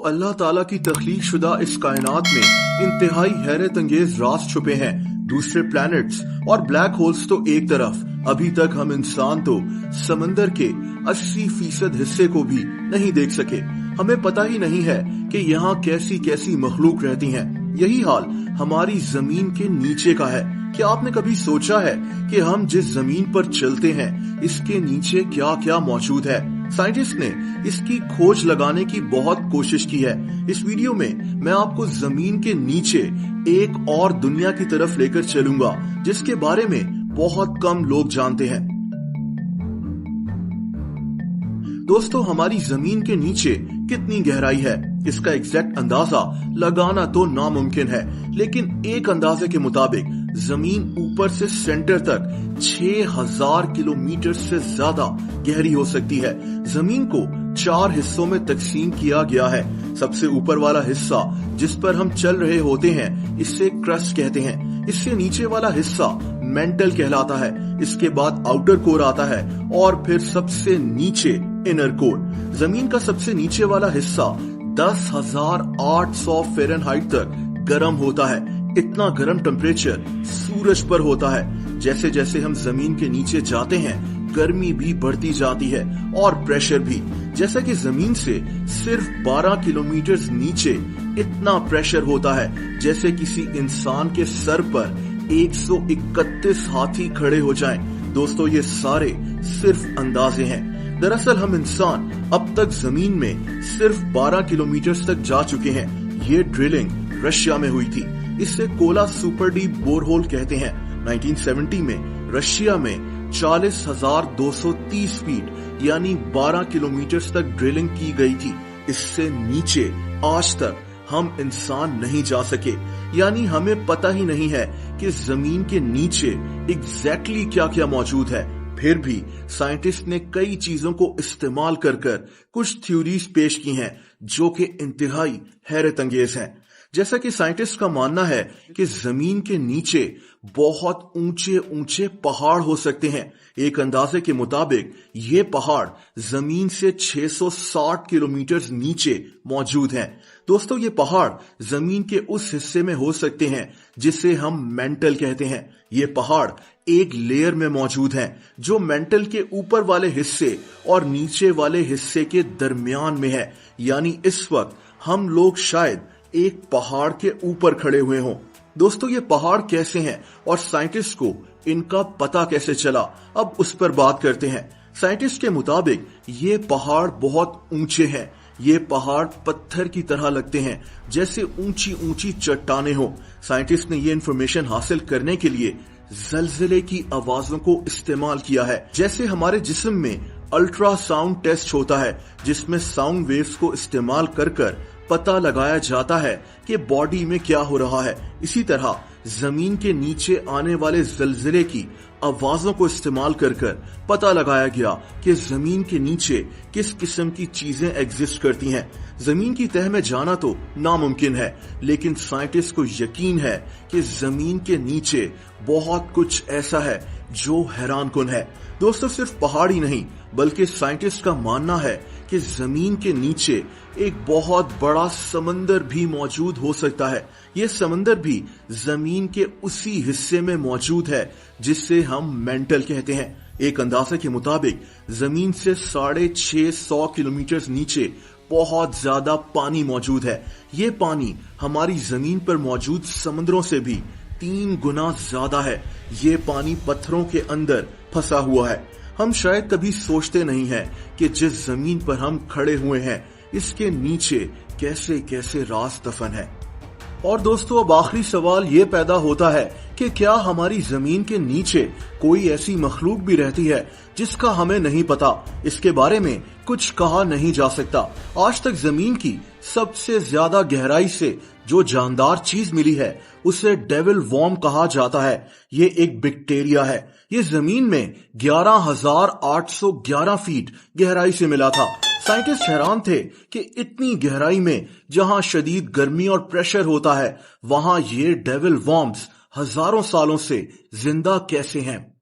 अल्लाह ताला की तख्लीक शुदा इस कायनात में इंतहाई हैरत अंगेज राज छुपे हैं। दूसरे प्लैनेट्स और ब्लैक होल्स तो एक तरफ, अभी तक हम इंसान तो समंदर के 80% हिस्से को भी नहीं देख सके। हमें पता ही नहीं है कि यहाँ कैसी कैसी मखलूक रहती हैं। यही हाल हमारी जमीन के नीचे का है। क्या आपने कभी सोचा है कि हम जिस जमीन पर चलते हैं इसके नीचे क्या क्या मौजूद है? साइंटिस्ट ने इसकी खोज लगाने की बहुत कोशिश की है। इस वीडियो में मैं आपको जमीन के नीचे एक और दुनिया की तरफ लेकर चलूंगा जिसके बारे में बहुत कम लोग जानते हैं। दोस्तों, हमारी जमीन के नीचे कितनी गहराई है इसका एग्जैक्ट अंदाजा लगाना तो नामुमकिन है, लेकिन एक अंदाजे के मुताबिक जमीन ऊपर से सेंटर तक 6000 किलोमीटर से ज्यादा गहरी हो सकती है। जमीन को 4 हिस्सों में तकसीम किया गया है। सबसे ऊपर वाला हिस्सा जिस पर हम चल रहे होते हैं इससे क्रस्ट कहते हैं। इससे नीचे वाला हिस्सा मेंटल कहलाता है। इसके बाद आउटर कोर आता है और फिर सबसे नीचे इनर कोर। जमीन का सबसे नीचे वाला हिस्सा 10,800 फ़ारेनहाइट तक गर्म होता है। इतना गर्म टेम्परेचर सूरज पर होता है। जैसे जैसे हम जमीन के नीचे जाते हैं गर्मी भी बढ़ती जाती है और प्रेशर भी। जैसा कि जमीन से सिर्फ 12 किलोमीटर नीचे इतना प्रेशर होता है जैसे किसी इंसान के सर पर 131 हाथी खड़े हो जाएं। दोस्तों, ये सारे सिर्फ अंदाजे हैं। दरअसल हम इंसान अब तक जमीन में सिर्फ 12 किलोमीटर तक जा चुके हैं। ये ड्रिलिंग रशिया में हुई थी। इससे कोला सुपर डीप बोरहोल कहते हैं। 1970 में रशिया में 40,230 फीट यानी 12 किलोमीटर तक ड्रिलिंग की गई थी। इससे नीचे आज तक हम इंसान नहीं जा सके, यानी हमें पता ही नहीं है कि जमीन के नीचे एग्जैक्टली क्या क्या मौजूद है। फिर भी साइंटिस्ट ने कई चीजों को इस्तेमाल कर कुछ थ्योरीज पेश की हैं जो कि इंतहाई हैरत अंगेज हैं। जैसा कि साइंटिस्ट का मानना है कि जमीन के नीचे बहुत ऊंचे ऊंचे पहाड़ हो सकते हैं। एक अंदाजे के मुताबिक ये पहाड़ जमीन से 660 किलोमीटर नीचे मौजूद हैं। दोस्तों, ये पहाड़ जमीन के उस हिस्से में हो सकते हैं जिसे हम मेंटल कहते हैं। ये पहाड़ एक लेयर में मौजूद हैं जो मेंटल के ऊपर वाले हिस्से और नीचे वाले हिस्से के दरमियान में है। यानी इस वक्त हम लोग शायद एक पहाड़ के ऊपर खड़े हुए हों। दोस्तों, ये पहाड़ कैसे हैं और साइंटिस्ट को इनका पता कैसे चला, अब उस पर बात करते हैं। साइंटिस्ट के मुताबिक ये पहाड़ बहुत ऊंचे हैं। ये पहाड़ पत्थर की तरह लगते हैं, जैसे ऊंची ऊंची चट्टाने हो। साइंटिस्ट ने ये इन्फॉर्मेशन हासिल करने के लिए जलजले की आवाजों को इस्तेमाल किया है। जैसे हमारे जिस्म में अल्ट्रासाउंड टेस्ट होता है जिसमें साउंड वेव्स को इस्तेमाल कर पता लगाया जाता है कि बॉडी में क्या हो रहा है। इसी तरह जमीन के नीचे आने वाले जलजले की आवाजों को इस्तेमाल कर पता लगाया गया कि जमीन के नीचे किस किस्म की चीजें एग्जिस्ट करती हैं। जमीन की तह में जाना तो नामुमकिन है, लेकिन साइंटिस्ट को यकीन है कि जमीन के नीचे बहुत कुछ ऐसा है जो हैरानकुन है। दोस्तों, सिर्फ पहाड़ ही नहीं बल्कि साइंटिस्ट का मानना है कि जमीन के नीचे एक बहुत बड़ा समंदर भी मौजूद हो सकता है। ये समंदर भी जमीन के उसी हिस्से में मौजूद है जिसे हम मेंटल कहते हैं। एक अंदाजे के मुताबिक जमीन से 650 किलोमीटर नीचे बहुत ज्यादा पानी मौजूद है। ये पानी हमारी जमीन पर मौजूद समुद्रों से भी 3 गुना ज्यादा है। ये पानी पत्थरों के अंदर फंसा हुआ है। हम शायद कभी सोचते नहीं हैं कि जिस जमीन पर हम खड़े हुए हैं इसके नीचे कैसे कैसे राज दफन है। और दोस्तों, अब आखिरी सवाल ये पैदा होता है कि क्या हमारी जमीन के नीचे कोई ऐसी मखलूक भी रहती है जिसका हमें नहीं पता? इसके बारे में कुछ कहा नहीं जा सकता। आज तक जमीन की सबसे ज्यादा गहराई से जो जानदार चीज मिली है उसे डेविल वॉर्म कहा जाता है। ये एक बैक्टीरिया है। ये जमीन में 11,811 फीट गहराई से मिला था। साइंटिस्ट हैरान थे कि इतनी गहराई में जहां शदीद गर्मी और प्रेशर होता है वहां ये डेविल वॉर्म्स हजारों सालों से जिंदा कैसे हैं।